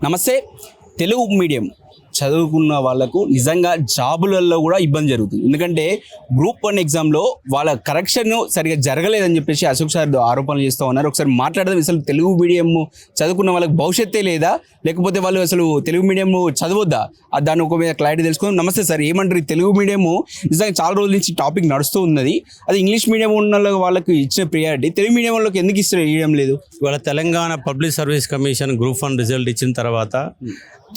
నమస్తే. తెలుగు మీడియం చదువుకున్న వాళ్ళకు నిజంగా జాబులలో కూడా ఇబ్బంది జరుగుతుంది. ఎందుకంటే గ్రూప్ 1 ఎగ్జామ్లో వాళ్ళ కరెక్షన్ సరిగా జరగలేదని చెప్పేసి అశోక్ సార్ ఆరోపణలు చేస్తూ ఉన్నారు. ఒకసారి మాట్లాడదాం. అసలు తెలుగు మీడియం చదువుకున్న వాళ్ళకి భవిష్యత్తే లేదా, లేకపోతే వాళ్ళు అసలు తెలుగు మీడియం చదవద్దా, దాని ఒక మీద క్లారిటీ తెలుసుకుందాం. నమస్తే సార్, ఏమంటారు? తెలుగు మీడియము నిజంగా చాలా రోజుల నుంచి టాపిక్ నడుస్తూ ఉన్నది. అది ఇంగ్లీష్ మీడియం ఉన్న వాళ్ళకి ఇచ్చిన ప్రియారిటీ తెలుగు మీడియం వాళ్ళకి ఎందుకు ఇవ్వడం లేదు? ఇవాళ Telangana public service commission group 1 result ఇచ్చిన తర్వాత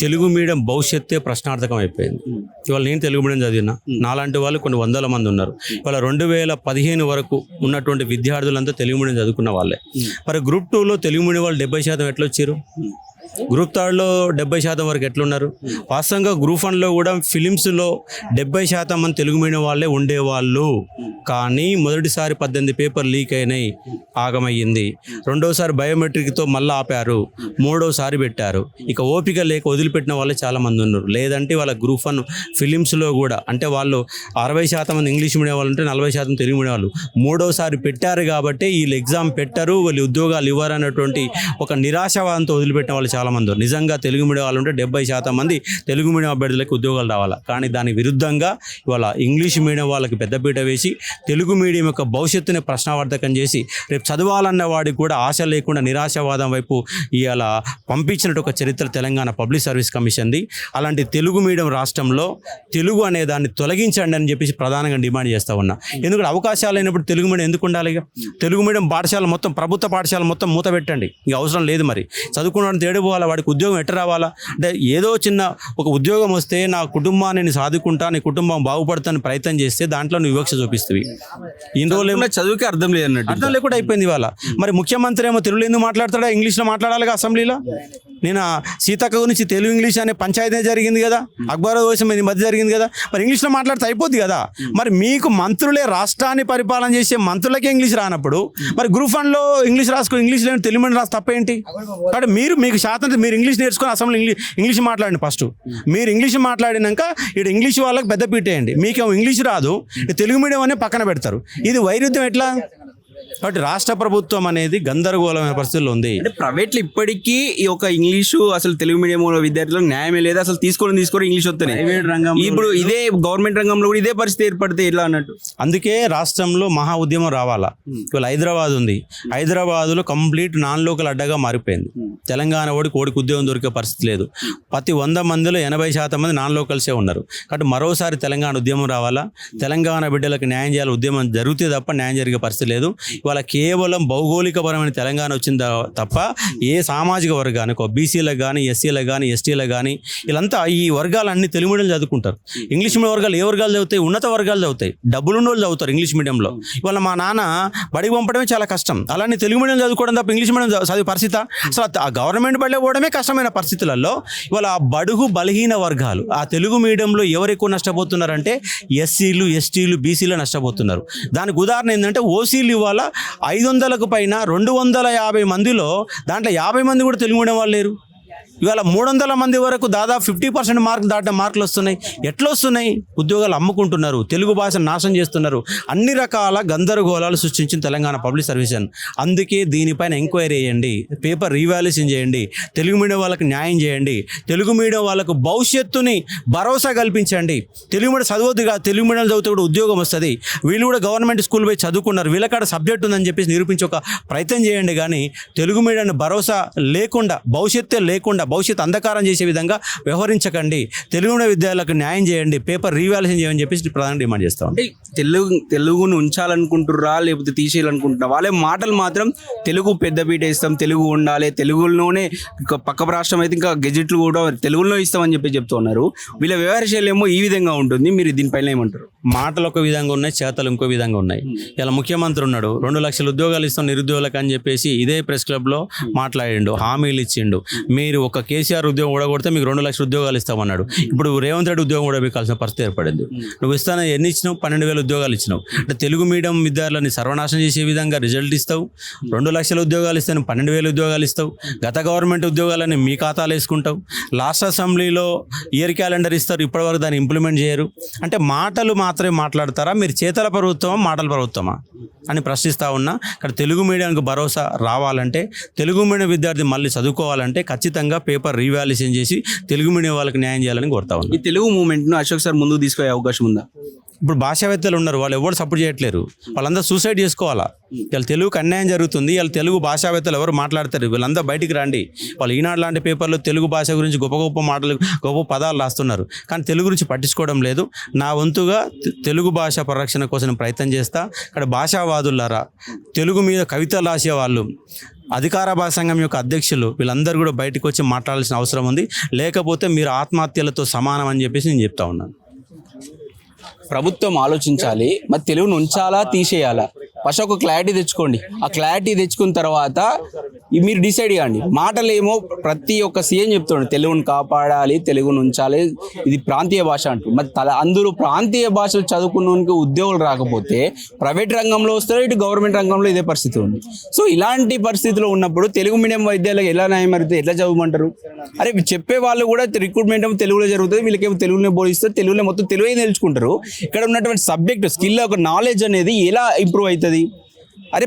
తెలుగు మీడియం భవిష్యత్తే ప్రశ్నార్థకం అయిపోయింది. ఇవాళ నేను తెలుగు మీడియం చదివినా, నాలాంటి వాళ్ళు కొన్ని వందల మంది ఉన్నారు. ఇవాళ 2015 వరకు ఉన్నటువంటి విద్యార్థులంతా తెలుగు మీడియం చదువుకున్న వాళ్ళే. మరి గ్రూప్ 2లో తెలుగు మీడియం వాళ్ళు 70% ఎట్లా వచ్చారు? గ్రూప్ 3లో 70% వరకు ఎట్లున్నారు? వాస్తవంగా గ్రూప్ 1లో కూడా ఫిలిమ్స్లో 70% మంది తెలుగు మీడియం వాళ్ళే ఉండేవాళ్ళు. కానీ మొదటిసారి 18 పేపర్ లీక్ అయినాయి, ఆగమయ్యింది. రెండోసారి బయోమెట్రిక్తో మళ్ళీ ఆపారు, మూడోసారి పెట్టారు. ఇక ఓపిక లేక వదిలిపెట్టిన వాళ్ళే చాలామంది ఉన్నారు. లేదంటే వాళ్ళ గ్రూప్ 1 ఫిలిమ్స్లో కూడా అంటే వాళ్ళు 60% మంది ఇంగ్లీష్ మీడియం వాళ్ళు ఉంటే 40% తెలుగు మీడియం వాళ్ళు మూడోసారి పెట్టారు. కాబట్టి వీళ్ళు ఎగ్జామ్ పెట్టరు, వీళ్ళు ఉద్యోగాలు ఇవ్వరు అన్నటువంటి ఒక నిరాశవాదంతో వదిలిపెట్టిన వాళ్ళు చాలామంది. నిజంగా తెలుగు మీడియం వాళ్ళు ఉంటే 70% మంది తెలుగు మీడియం అభ్యర్థులకు ఉద్యోగాలు రావాలి. కానీ దానికి విరుద్ధంగా ఇవాళ ఇంగ్లీష్ మీడియం వాళ్ళకి పెద్దపీట వేసి తెలుగు మీడియం యొక్క భవిష్యత్తుని ప్రశ్నార్థకం చేసి రేపు చదవాలన్న వాడికి కూడా ఆశ లేకుండా నిరాశవాదం వైపు ఇవాళ పంపించినట్టు ఒక చరిత్ర తెలంగాణ పబ్లిక్ సర్వీస్ కమిషన్ది. అలాంటి తెలుగు మీడియం రాష్ట్రంలో తెలుగు అనే దాన్ని తొలగించండి అని చెప్పేసి ప్రధానంగా డిమాండ్ చేస్తూ ఉన్నా. ఎందుకంటే అవకాశాలు లేనప్పుడు తెలుగు మీడియం ఎందుకు ఉండాలి? తెలుగు మీడియం పాఠశాల మొత్తం, ప్రభుత్వ పాఠశాల మొత్తం మూత పెట్టండి, ఇక అవసరం లేదు. మరి చదువుకున్న తేడిపోవాలా, వాడికి ఉద్యోగం ఎట్ట రావాలా? అంటే ఏదో చిన్న ఒక ఉద్యోగం వస్తే నా కుటుంబాన్ని నేను సాదుకుంటా, నీ కుటుంబం బాగుపడతాను ప్రయత్నం చేస్తే దాంట్లో నువ్వు వివక్ష చూపిస్తుంది. ఇన్ని రోజులు చదువుకి అర్థం లేదన్నట్టు, అర్థం లేకుండా అయిపోయింది ఇవాళ. మరి ముఖ్యమంత్రి ఏమో తెలుగులో ఎందుకు మాట్లాడతాడా? ఇంగ్లీష్లో మాట్లాడాలిగా అసెంబ్లీలో. నేను సీతక్క గురించి తెలుగు ఇంగ్లీష్ అనే పంచాయతీ జరిగింది కదా, అక్బర్ కోసం ఈ మధ్య జరిగింది కదా, మరి ఇంగ్లీష్లో మాట్లాడితే అయిపోద్ది కదా. మరి మీకు మంత్రులే, రాష్ట్రాన్ని పరిపాలన చేసే మంత్రులకే ఇంగ్లీష్ రానప్పుడు మరి గ్రూప్ 1లో ఇంగ్లీష్ రాసుకుని ఇంగ్లీష్ లేని తెలుగు మీడియం రాసి తప్పేంటి? కాబట్టి మీకు శాతం మీరు ఇంగ్లీష్ నేర్చుకొని అసెంబ్లీ ఇంగ్లీష్ మాట్లాడండి. ఫస్ట్ మీరు ఇంగ్లీష్ మాట్లాడినాక ఇక్కడ ఇంగ్లీష్ వాళ్ళకి పెద్ద పీటేయండి. మీకేమో ఇంగ్లీష్ రాదు, తెలుగు మీడియం అనే పక్కన పెడతారు. ఇది వైరుధ్యం ఎట్లా? కాబట్టి రాష్ట్ర ప్రభుత్వం అనేది గందరగోళమైన పరిస్థితుల్లో ఉంది. అంటే ప్రైవేట్లో ఇప్పటికీ ఈ ఒక ఇంగ్లీషు అసలు తెలుగు మీడియం విద్యార్థులకు న్యాయమే లేదు. అసలు తీసుకోవడం ఇంగ్లీష్ వస్తున్నాయి. ఇప్పుడు ఇదే గవర్నమెంట్ రంగంలో కూడా ఇదే పరిస్థితి ఏర్పడితే ఎట్లా అన్నట్టు. అందుకే రాష్ట్రంలో మహా ఉద్యమం రావాలా. ఇవాళ హైదరాబాద్ ఉంది, హైదరాబాద్లో కంప్లీట్ నాన్ లోకల్ అడ్డగా మారిపోయింది. తెలంగాణ కోడికి ఉద్యోగం దొరికే పరిస్థితి లేదు. ప్రతి 100 మందిలో 80% మంది నాన్ లోకల్సే ఉన్నారు. కాబట్టి మరోసారి తెలంగాణ ఉద్యమం రావాలా. తెలంగాణ బిడ్డలకు న్యాయం చేయాలి. ఉద్యమం జరిగితే తప్ప న్యాయం జరిగే పరిస్థితి లేదు. ఇవాళ కేవలం భౌగోళికపరమైన తెలంగాణ వచ్చింది తప్ప ఏ సామాజిక వర్గానికి, బీసీలకు కానీ, ఎస్సీలకు కానీ, ఎస్టీలకు కానీ, వీళ్ళంతా ఈ వర్గాలన్నీ తెలుగు మీడియం చదువుకుంటారు. ఇంగ్లీష్ మీడియం వర్గాలు ఏ వర్గాలు చదువుతాయి? ఉన్నత వర్గాలు చదువుతాయి, డబ్బులున్న వాళ్ళు చదువుతారు ఇంగ్లీష్ మీడియంలో. ఇవాళ మా నాన్న బడికి పంపడమే చాలా కష్టం, అలానే తెలుగు మీడియం చదువుకోవడం తప్ప ఇంగ్లీష్ మీడియం చదివే పరిస్థితి అసలు ఆ గవర్నమెంట్ బడిలో పోవడమే కష్టమైన పరిస్థితులలో ఇవాళ ఆ బడుగు బలహీన వర్గాలు ఆ తెలుగు మీడియంలో ఎవరు ఎక్కువ నష్టపోతున్నారంటే ఎస్సీలు, ఎస్టీలు, బీసీలు నష్టపోతున్నారు. దానికి ఉదాహరణ ఏంటంటే ఓసీలు ఇవాళ 500కు పైన 250 మందిలో దాంట్లో 50 మంది కూడా తెలుగు మీడియం వాళ్ళు లేరు. ఇవాళ 300 మంది వరకు దాదాపు 50% మార్కులు దాటిన మార్కులు వస్తున్నాయి. ఎట్లా వస్తున్నాయి? ఉద్యోగాలు అమ్ముకుంటున్నారు, తెలుగు భాషను నాశనం చేస్తున్నారు. అన్ని రకాల గందరగోళాలు సృష్టించిన తెలంగాణ పబ్లిక్ సర్వీస్. అందుకే దీనిపైన ఎంక్వైరీ చేయండి, పేపర్ రీవాల్యుయేషన్ చేయండి, తెలుగు మీడియం వాళ్ళకి న్యాయం చేయండి, తెలుగు మీడియం వాళ్ళకు భవిష్యత్తుని భరోసా కల్పించండి. తెలుగు మీడియం చదవద్దుగా, తెలుగు మీడియం చదివితే కూడా ఉద్యోగం వస్తుంది, వీళ్ళు కూడా గవర్నమెంట్ స్కూల్ పోయి చదువుకున్నారు, వీళ్ళకాడ సబ్జెక్ట్ ఉందని చెప్పేసి నిరూపించే ఒక ప్రయత్నం చేయండి. కానీ తెలుగు మీడియాన్ని భరోసా లేకుండా, భవిష్యత్తే లేకుండా, భవిష్యత్తు అంధకారం చేసే విధంగా వ్యవహరించకండి. తెలుగు విద్యార్థులకు న్యాయం చేయండి, పేపర్ రీవాల్యుయేషన్ చేయని చెప్పేసి ప్రధానంగా డిమాండ్ చేస్తాం. అంటే తెలుగును ఉంచాలనుకుంటుర్రా లేకపోతే తీసేయాలనుకుంటున్నా? వాళ్ళే మాటలు మాత్రం తెలుగు పెద్దపీట ఇస్తాం, తెలుగు ఉండాలి, తెలుగులోనే పక్క రాష్ట్రం అయితే ఇంకా గెజెట్లు కూడా తెలుగులో ఇస్తామని చెప్పి చెప్తూ ఉన్నారు. వీళ్ళ వ్యవహార శైలి ఏమో ఈ విధంగా ఉంటుంది. మీరు దీనిపైన ఏమంటారు? మాటలు ఒక విధంగా ఉన్నాయి, చేతలు ఇంకో విధంగా ఉన్నాయి. ఇలా ముఖ్యమంత్రి ఉన్నాడు, 2 లక్షల ఉద్యోగాలు ఇస్తాం నిరుద్యోగులకు అని చెప్పేసి ఇదే ప్రెస్ క్లబ్లో మాట్లాడిండు, హామీలు ఇచ్చిండు. మీరు ఒక కేసీఆర్ ఉద్యోగం ఊడగొడితే మీకు 2 లక్షల ఉద్యోగాలు ఇస్తామన్నాడు. ఇప్పుడు రేవంత్ రెడ్డి ఉద్యోగం ఊడబెక్కాల్సిన పరిస్థితి ఏర్పడింది. నువ్వు ఇస్తాను ఎన్ని ఇచ్చినావు? 12,000 ఉద్యోగాలు ఇచ్చినావు. అంటే తెలుగు మీడియం విద్యార్థులని సర్వనాశనం చేసే విధంగా రిజల్ట్ ఇస్తావు. 2 లక్షల ఉద్యోగాలు ఇస్తాను, 12,000 ఉద్యోగాలు ఇస్తావు. గత గవర్నమెంట్ ఉద్యోగాలని మీ ఖాతాలో వేసుకుంటావు. లాస్ట్ అసెంబ్లీలో ఇయర్ క్యాలెండర్ ఇస్తారు, ఇప్పటివరకు దాన్ని ఇంప్లిమెంట్ చేయరు. అంటే మాటలు మాత్రమే మాట్లాడతారా? మీరు చేతల ప్రభుత్వమా, మాటల ప్రభుత్వమా అని ప్రశ్నిస్తూ ఉన్నా. ఇక్కడ తెలుగు మీడియానికి భరోసా రావాలంటే, తెలుగు మీడియం విద్యార్థి మళ్ళీ చదువుకోవాలంటే ఖచ్చితంగా పేపర్ రీవాల్యుయేషన్ చేసి తెలుగు మీడియం వాళ్ళకి న్యాయం చేయాలని కోరుతా ఉన్నాను. ఈ తెలుగు మూవ్మెంట్ను అశోక్ సార్ ముందుకు తీసుకునే అవకాశం ఉందా? ఇప్పుడు భాషావేత్తలు ఉన్నారు, వాళ్ళు ఎవరు సపోర్ట్ చేయట్లేరు, వాళ్ళందరూ సూసైడ్ చేసుకోవాలా. వీళ్ళు తెలుగుకి అన్యాయం జరుగుతుంది, వీళ్ళు తెలుగు భాషావేత్తలు ఎవరు మాట్లాడతారు, వీళ్ళందరూ బయటికి రండి. వాళ్ళు ఈనాడు లాంటి పేపర్లో తెలుగు భాష గురించి గొప్ప గొప్ప మాటలు గొప్ప పదాలు రాస్తున్నారు, కానీ తెలుగు గురించి పట్టించుకోవడం లేదు. నా వంతుగా తెలుగు భాష పరిరక్షణ కోసం ప్రయత్నం చేస్తా. ఇక్కడ భాషావాదులారా, తెలుగు మీద కవితలు రాసే వాళ్ళు, అధికార భాషా సంఘం యొక్క అధ్యక్షులు, వీళ్ళందరూ కూడా బయటకు వచ్చి మాట్లాడాల్సిన అవసరం ఉంది. లేకపోతే మీరు ఆత్మహత్యలతో సమానం అని చెప్పేసి నేను చెప్తా ఉన్నాను. ప్రభుత్వం ఆలోచించాలి, మరి తెలుగును ఉంచాలా తీసేయాలా, ఫస్ట్ ఒక క్లారిటీ తెచ్చుకోండి. ఆ క్లారిటీ తెచ్చుకున్న తర్వాత మీరు డిసైడ్ కాండి. మాటలేమో ప్రతి ఒక్క సీఎం చెప్తాడు తెలుగును కాపాడాలి, తెలుగును ఉంచాలి, ఇది ప్రాంతీయ భాష అంటూ. మరి అందరూ ప్రాంతీయ భాషలు చదువుకున్నోనికి ఉద్యోగులు రాకపోతే ప్రైవేట్ రంగంలో వస్తారో, ఇటు గవర్నమెంట్ రంగంలో ఇదే పరిస్థితి ఉంది. సో ఇలాంటి పరిస్థితిలో ఉన్నప్పుడు తెలుగు మీడియం వైద్యాలకు ఎలా న్యాయం అయితే ఎట్లా చదవమంటారు? అరే చెప్పే వాళ్ళు కూడా రిక్రూట్మెంట్ ఏమో తెలుగులో జరుగుతుంది, వీళ్ళకేమో తెలుగునే బోధిస్తారు, తెలుగులో మొత్తం తెలుగే నేర్చుకుంటారు. ఇక్కడ ఉన్నటువంటి సబ్జెక్ట్ స్కిల్, ఒక నాలెడ్జ్ అనేది ఎలా ఇంప్రూవ్ అవుతుంది? అరే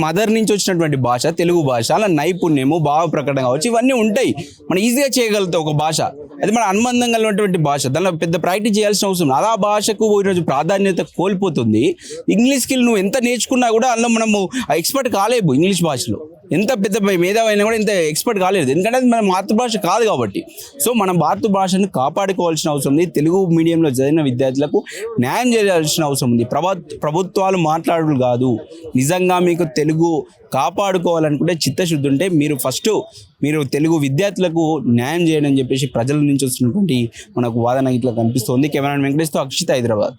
మదర్ నుంచి వచ్చినటువంటి భాష తెలుగు భాష, అలా నైపుణ్యము, భావ ప్రకటన కావచ్చు, ఇవన్నీ ఉంటాయి. మనం ఈజీగా చేయగలుగుతాం ఒక భాష, అది మన అనుబంధం కలిగినటువంటి భాష, దానిలో పెద్ద ప్రాక్టీస్ చేయాల్సిన అవసరం. అలా భాషకు ఈరోజు ప్రాధాన్యత కోల్పోతుంది. ఇంగ్లీష్ స్కిల్ నువ్వు ఎంత నేర్చుకున్నా కూడా అందులో మనము ఎక్స్పర్ట్ కాలేవు. ఇంగ్లీష్ భాషలో ఎంత పెద్ద మేధావైనా కూడా ఇంత ఎక్స్పర్ట్ కాలేదు, ఎందుకంటే అది మన మాతృభాష కాదు కాబట్టి. సో మన మాతృభాషను కాపాడుకోవాల్సిన అవసరం ఉంది. తెలుగు మీడియంలో చదివిన విద్యార్థులకు న్యాయం చేయాల్సిన అవసరం ఉంది. ప్రభుత్వాలు మాట్లాడులు కాదు. నిజంగా మీకు తెలుగు కాపాడుకోవాలనుకుంటే, చిత్తశుద్ధి ఉంటే మీరు తెలుగు విద్యార్థులకు న్యాయం చేయండి అని చెప్పేసి ప్రజల నుంచి వస్తున్నటువంటి మనకు వాదన ఇట్లా కనిపిస్తోంది. కెమెరామెన్ వెంకటేష్తో అక్షిత్, హైదరాబాద్.